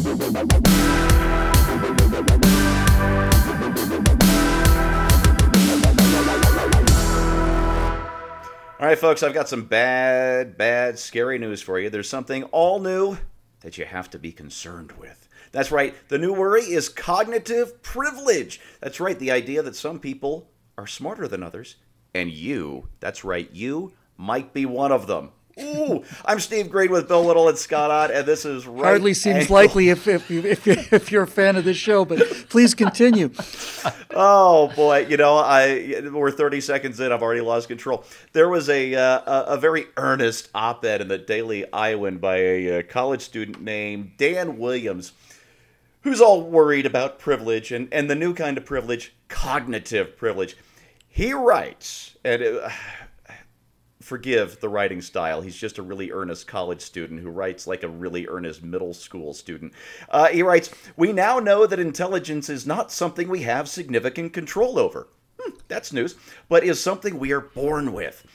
All right, folks, I've got some bad, scary news for you. There's something all new that you have to be concerned with. That's right, the new worry is cognitive privilege. That's right, the idea that some people are smarter than others, and you, that's right, you might be one of them. Ooh, I'm Steve Green with Bill Little and Scott Ott, and this is Right Hardly seems Angle. likely if you're a fan of this show, but please continue. Oh boy, we're 30 seconds in. I've already lost control. There was a very earnest op-ed in the Daily Iowan by a college student named Dan Williams, who's all worried about privilege and the new kind of privilege, cognitive privilege. He writes, and forgive the writing style. He's just a really earnest college student who writes like a really earnest middle school student. He writes, "We now know that intelligence is not something we have significant control over." That's news, but is something we are born with.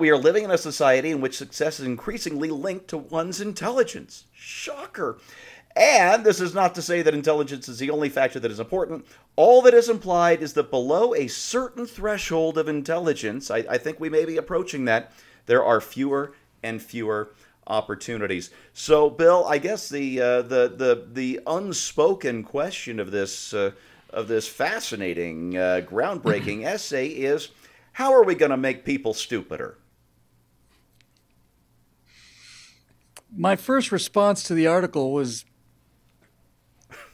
We are living in a society in which success is increasingly linked to one's intelligence. Shocker. And this is not to say that intelligence is the only factor that is important. All that is implied is that below a certain threshold of intelligence, I think we may be approaching that, there are fewer and fewer opportunities. So, Bill, I guess the unspoken question of this fascinating, groundbreaking essay is, how are we going to make people stupider? My first response to the article was,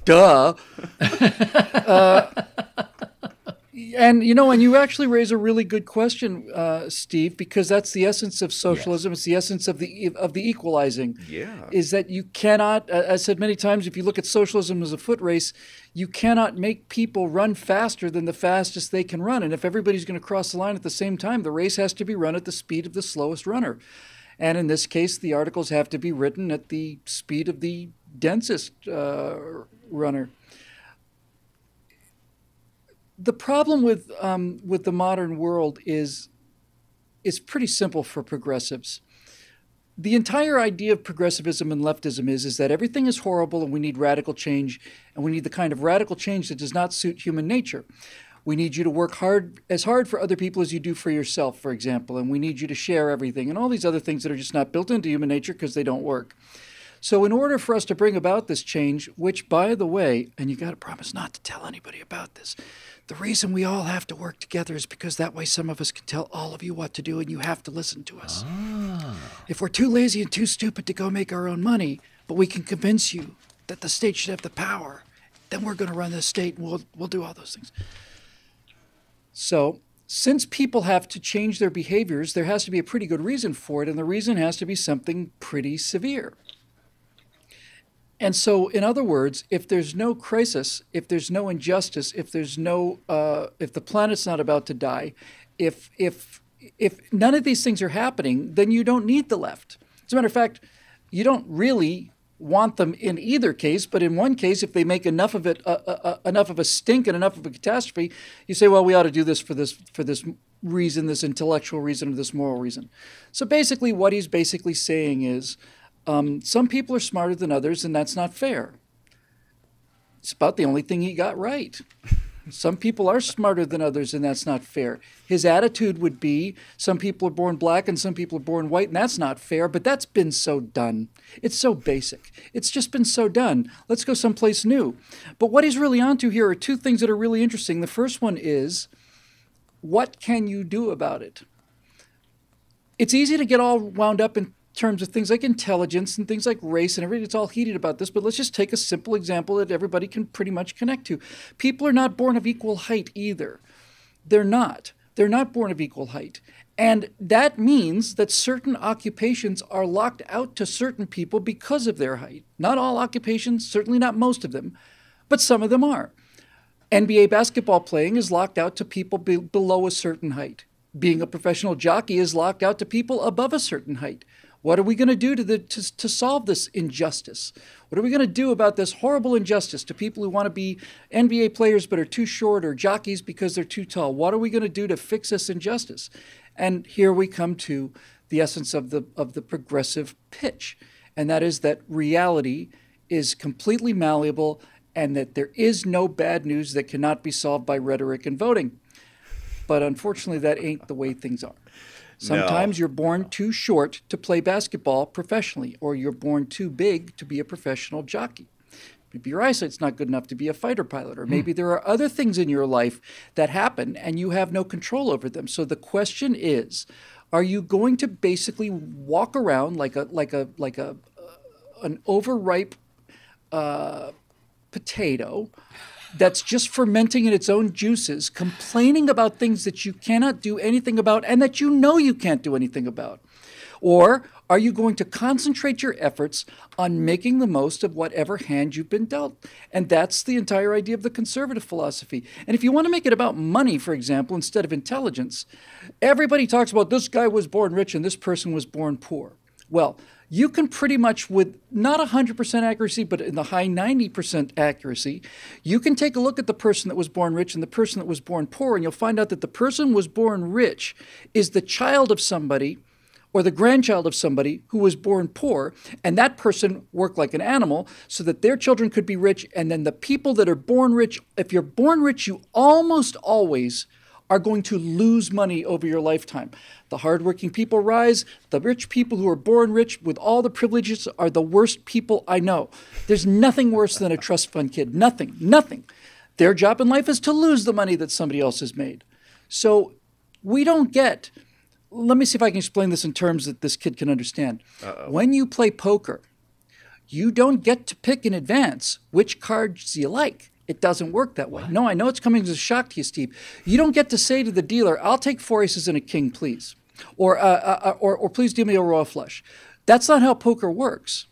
duh. And you actually raise a really good question, Steve, because that's the essence of socialism. Yes. It's the essence of the equalizing. Yeah. Is that you cannot, as I said many times, if you look at socialism as a foot race, you cannot make people run faster than the fastest they can run. And if everybody's going to cross the line at the same time, the race has to be run at the speed of the slowest runner. And in this case, the articles have to be written at the speed of the densest runner. The problem with the modern world is pretty simple for progressives. The entire idea of progressivism and leftism is that everything is horrible and we need radical change, and we need the kind of radical change that does not suit human nature. We need you to work as hard for other people as you do for yourself, for example, and we need you to share everything and all these other things that are just not built into human nature because they don't work. So in order for us to bring about this change, which, by the way, and you got to promise not to tell anybody about this, the reason we all have to work together is because that way some of us can tell all of you what to do and you have to listen to us. If we're too lazy and too stupid to go make our own money, but we can convince you that the state should have the power, then we're going to run the state and we'll do all those things. So since people have to change their behaviors, there has to be a pretty good reason for it, and the reason has to be something pretty severe. And so, in other words, if there's no crisis, if there's no injustice, if the planet's not about to die, if none of these things are happening, then you don't need the left. As a matter of fact, you don't really want them in either case, but in one case, if they make enough of it, enough of a stink and enough of a catastrophe, you say, well, we ought to do this for this reason, this intellectual reason, or this moral reason. So basically, what he's basically saying is, some people are smarter than others, and that's not fair. It's about the only thing he got right. Some people are smarter than others, and that's not fair. His attitude would be, some people are born black and some people are born white, and that's not fair, but that's been so done. It's so basic. It's just been so done. Let's go someplace new. But what he's really onto here are two things that are really interesting. The first one is, what can you do about it? It's easy to get all wound up in terms of things like intelligence and things like race and everything. It's all heated about this, but let's just take a simple example that everybody can pretty much connect to. People are not born of equal height either. They're not. They're not born of equal height. And that means that certain occupations are locked out to certain people because of their height. Not all occupations, certainly not most of them, but some of them are. NBA basketball playing is locked out to people below a certain height. Being a professional jockey is locked out to people above a certain height. What are we going to do to solve this injustice? What are we going to do about this horrible injustice to people who want to be NBA players but are too short, or jockeys because they're too tall? What are we going to do to fix this injustice? And here we come to the essence of the progressive pitch, and that is that reality is completely malleable and that there is no bad news that cannot be solved by rhetoric and voting. But unfortunately, that ain't the way things are. Sometimes you're born too short to play basketball professionally, or you're born too big to be a professional jockey. Maybe your eyesight's not good enough to be a fighter pilot, or maybe there are other things in your life that happen and you have no control over them. So the question is, are you going to basically walk around like an overripe potato that's just fermenting in its own juices, complaining about things that you cannot do anything about and that you know you can't do anything about? Or are you going to concentrate your efforts on making the most of whatever hand you've been dealt? And that's the entire idea of the conservative philosophy. And if you want to make it about money, for example, instead of intelligence, everybody talks about this guy was born rich and this person was born poor. Well, you can pretty much, with not 100% accuracy, but in the high 90% accuracy, you can take a look at the person that was born rich and the person that was born poor, and you'll find out that the person who was born rich is the child of somebody or the grandchild of somebody who was born poor, and that person worked like an animal so that their children could be rich. And then the people that are born rich, if you're born rich, you almost always are going to lose money over your lifetime. The hardworking people rise. The rich people who are born rich with all the privileges are the worst people I know. There's nothing worse than a trust fund kid. Nothing. Their job in life is to lose the money that somebody else has made. So we don't get... Let me see if I can explain this in terms that this kid can understand. When you play poker, you don't get to pick in advance which cards you like. It doesn't work that way. No, I know it's coming as a shock to you, Steve. You don't get to say to the dealer, I'll take 4 aces and a king, please. Or please do me a royal flush. That's not how poker works.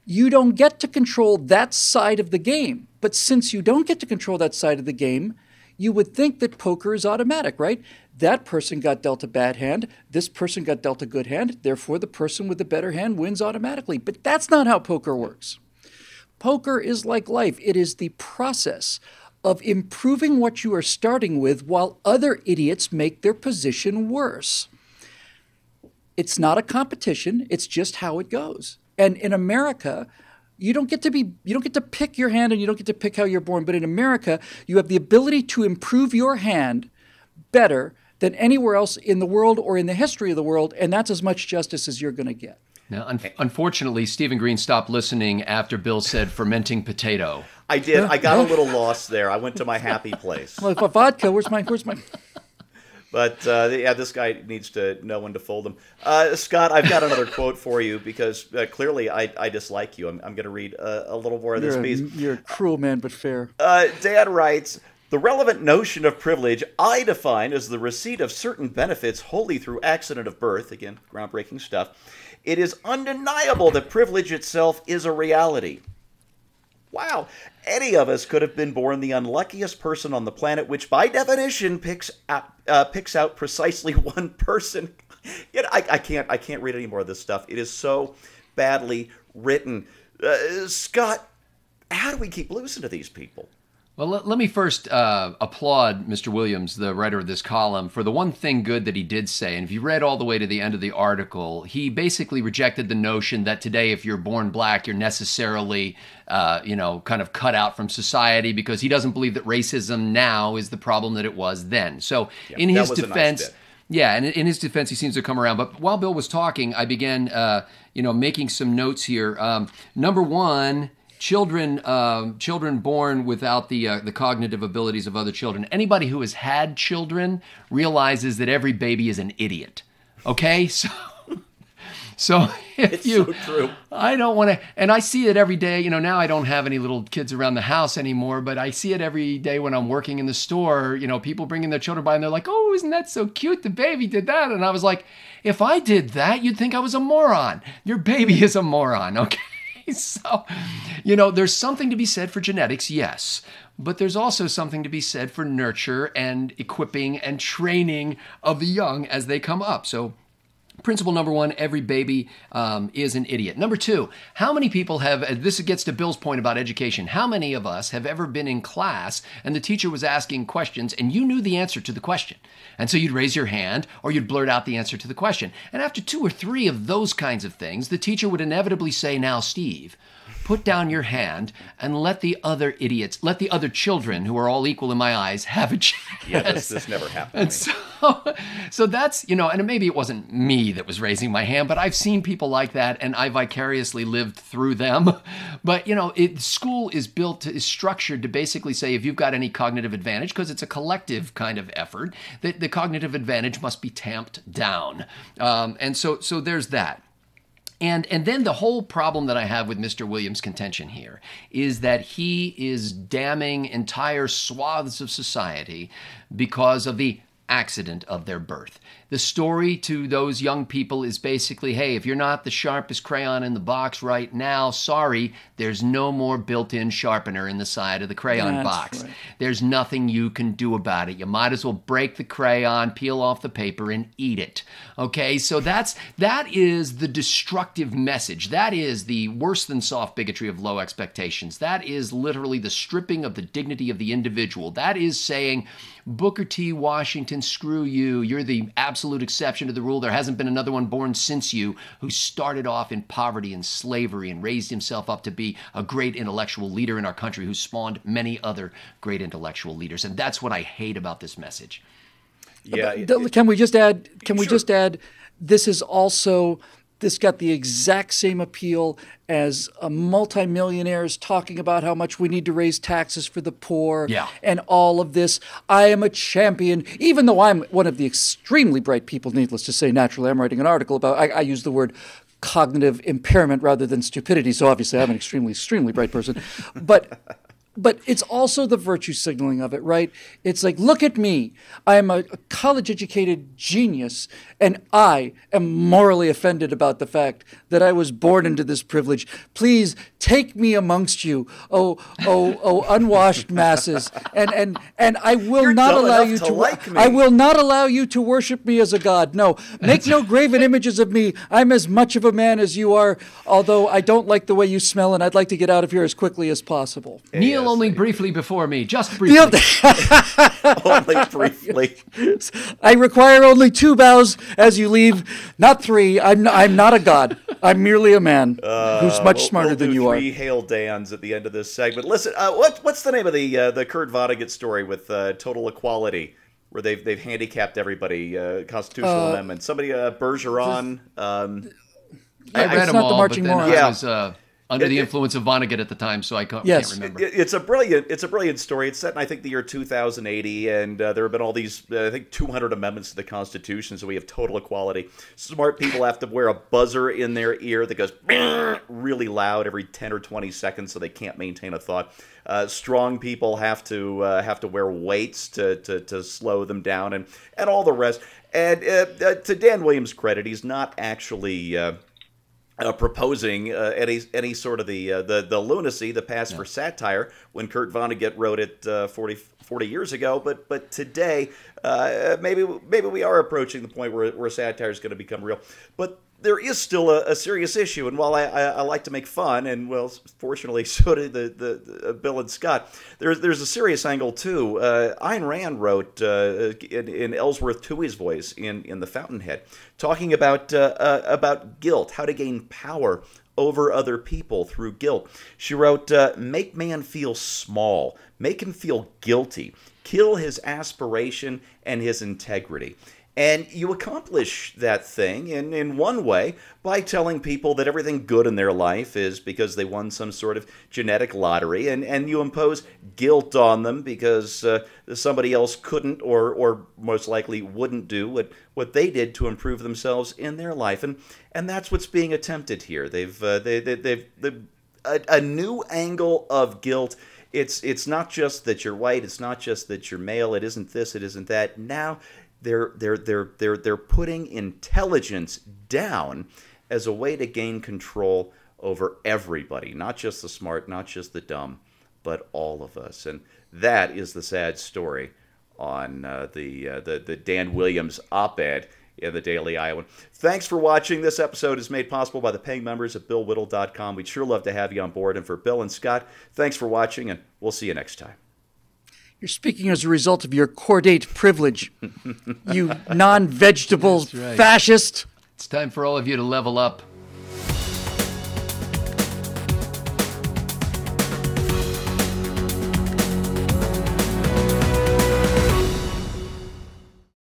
You don't get to control that side of the game. But since you don't get to control that side of the game, you would think that poker is automatic, right? That person got dealt a bad hand. This person got dealt a good hand. Therefore, the person with the better hand wins automatically. But that's not how poker works. Poker is like life. It is the process of improving what you are starting with while other idiots make their position worse. It's not a competition. It's just how it goes. And in America, you don't get to pick your hand and you don't get to pick how you're born. But in America, you have the ability to improve your hand better than anywhere else in the world or in the history of the world. And that's as much justice as you're going to get. Now, unfortunately, Stephen Green stopped listening after Bill said fermenting potato. I did. I got a little lost there. I went to my happy place. Well, vodka, where's my... But, yeah, this guy needs to know when to fold them. Scott, I've got another quote for you because clearly I dislike you. I'm going to read a little more of this piece. You're a cruel man, but fair. Dan writes, the relevant notion of privilege I define as the receipt of certain benefits wholly through accident of birth. Again, groundbreaking stuff. It is undeniable that privilege itself is a reality. Wow. Any of us could have been born the unluckiest person on the planet, which by definition picks out precisely one person. Yet I can't read any more of this stuff. It is so badly written. Scott, how do we keep losing to these people? Well, let me first applaud Mr. Williams, the writer of this column, for the one thing good that he did say. And if you read all the way to the end of the article, he basically rejected the notion that today, if you're born black, you're necessarily, kind of cut out from society, because he doesn't believe that racism now is the problem that it was then. So in his defense... and in his defense, he seems to come around. But while Bill was talking, I began, making some notes here. Number one... Children born without the cognitive abilities of other children. Anybody who has had children realizes that every baby is an idiot. Okay, so it's so true. I don't want to, and I see it every day. Now I don't have any little kids around the house anymore, but I see it every day when I'm working in the store. People bringing their children by and they're like, "Oh, isn't that so cute? The baby did that," and I was like, "If I did that, you'd think I was a moron. Your baby is a moron." Okay. So, there's something to be said for genetics, yes, but there's also something to be said for nurture and equipping and training of the young as they come up. So, principle number one, every baby is an idiot. Number two, how many people have, this gets to Bill's point about education, how many of us have ever been in class and the teacher was asking questions and you knew the answer to the question? And so you'd raise your hand or you'd blurt out the answer to the question. And after 2 or 3 of those kinds of things, the teacher would inevitably say, "Now, Steve, put down your hand and let the other idiots, let the other children, who are all equal in my eyes, have a chance. Yeah, this never happened. And so that's, and maybe it wasn't me that was raising my hand, but I've seen people like that, and I vicariously lived through them. But, school is structured to basically say, if you've got any cognitive advantage, because it's a collective kind of effort, that the cognitive advantage must be tamped down. And so there's that. And then the whole problem that I have with Mr. Williams' contention here is that he is damning entire swaths of society because of the accident of their birth. The story to those young people is basically, hey, if you're not the sharpest crayon in the box right now, sorry, there's no more built-in sharpener in the side of the crayon box. Right. There's nothing you can do about it. You might as well break the crayon, peel off the paper, and eat it. Okay, so that is the destructive message. That is the worse than soft bigotry of low expectations. That is literally the stripping of the dignity of the individual. That is saying, Booker T. Washington, screw you. You're the absolute exception to the rule. There hasn't been another one born since you who started off in poverty and slavery and raised himself up to be a great intellectual leader in our country who spawned many other great intellectual leaders. And that's what I hate about this message. Yeah. Can we just add, this got the exact same appeal as multimillionaires talking about how much we need to raise taxes for the poor and all of this. I am a champion, even though I'm one of the extremely bright people, needless to say, naturally. I'm writing an article about, I use the word cognitive impairment rather than stupidity. So obviously I'm an extremely, extremely bright person. But it's also the virtue signaling of it, right? It's like, look at me. I am a college-educated genius, and I am morally offended about the fact that I was born into this privilege. Please take me amongst you, unwashed masses, and I will not allow you to like me. I will not allow you to worship me as a god. No, make no graven images of me. I'm as much of a man as you are, although I don't like the way you smell, and I'd like to get out of here as quickly as possible. Kneel only briefly before me, just briefly. Only briefly. I require only 2 bows as you leave, not 3. I'm not a god. I'm merely a man who's much smarter than you are. 3 Hail Dans at the end of this segment. Listen, what's the name of the Kurt Vonnegut story with Total Equality, where they've handicapped everybody? Constitutional amendment. Somebody Bergeron. I read them all, but then I was under the It- influence of Vonnegut at the time, so I can't remember. It's a brilliant story. It's set in, I think, the year 2080, and there have been all these, I think, 200 amendments to the Constitution, so we have total equality. Smart people have to wear a buzzer in their ear that goes really loud every 10 or 20 seconds, so they can't maintain a thought. Strong people have to wear weights to slow them down, and all the rest. And to Dan Williams' credit, he's not actually proposing any sort of the lunacy that passed for satire when Kurt Vonnegut wrote it 40 years ago. But today, maybe we are approaching the point where satire is going to become real. But there is still a serious issue, and while I like to make fun, and well, fortunately so did the Bill and Scott, there's a serious angle too. Ayn Rand wrote in Ellsworth Toohey's voice in The Fountainhead, talking about guilt, how to gain power over other people through guilt. She wrote, "Make man feel small, make him feel guilty, kill his aspiration and his integrity." And you accomplish that thing in one way by telling people that everything good in their life is because they won some sort of genetic lottery, and you impose guilt on them because somebody else couldn't or most likely wouldn't do what they did to improve themselves in their life. And that's what's being attempted here. They've a new angle of guilt. It's not just that you're white, it's not just that you're male, it isn't this, it isn't that. Now they're putting intelligence down as a way to gain control over everybody, not just the smart, not just the dumb, but all of us. And that is the sad story on the Dan Williams op-ed in the Daily Iowan. Thanks for watching. This episode is made possible by the paying members at BillWhittle.com. We'd sure love to have you on board. And for Bill and Scott, thanks for watching, and we'll see you next time. You're speaking as a result of your chordate privilege, you non-vegetable fascist. It's time for all of you to level up.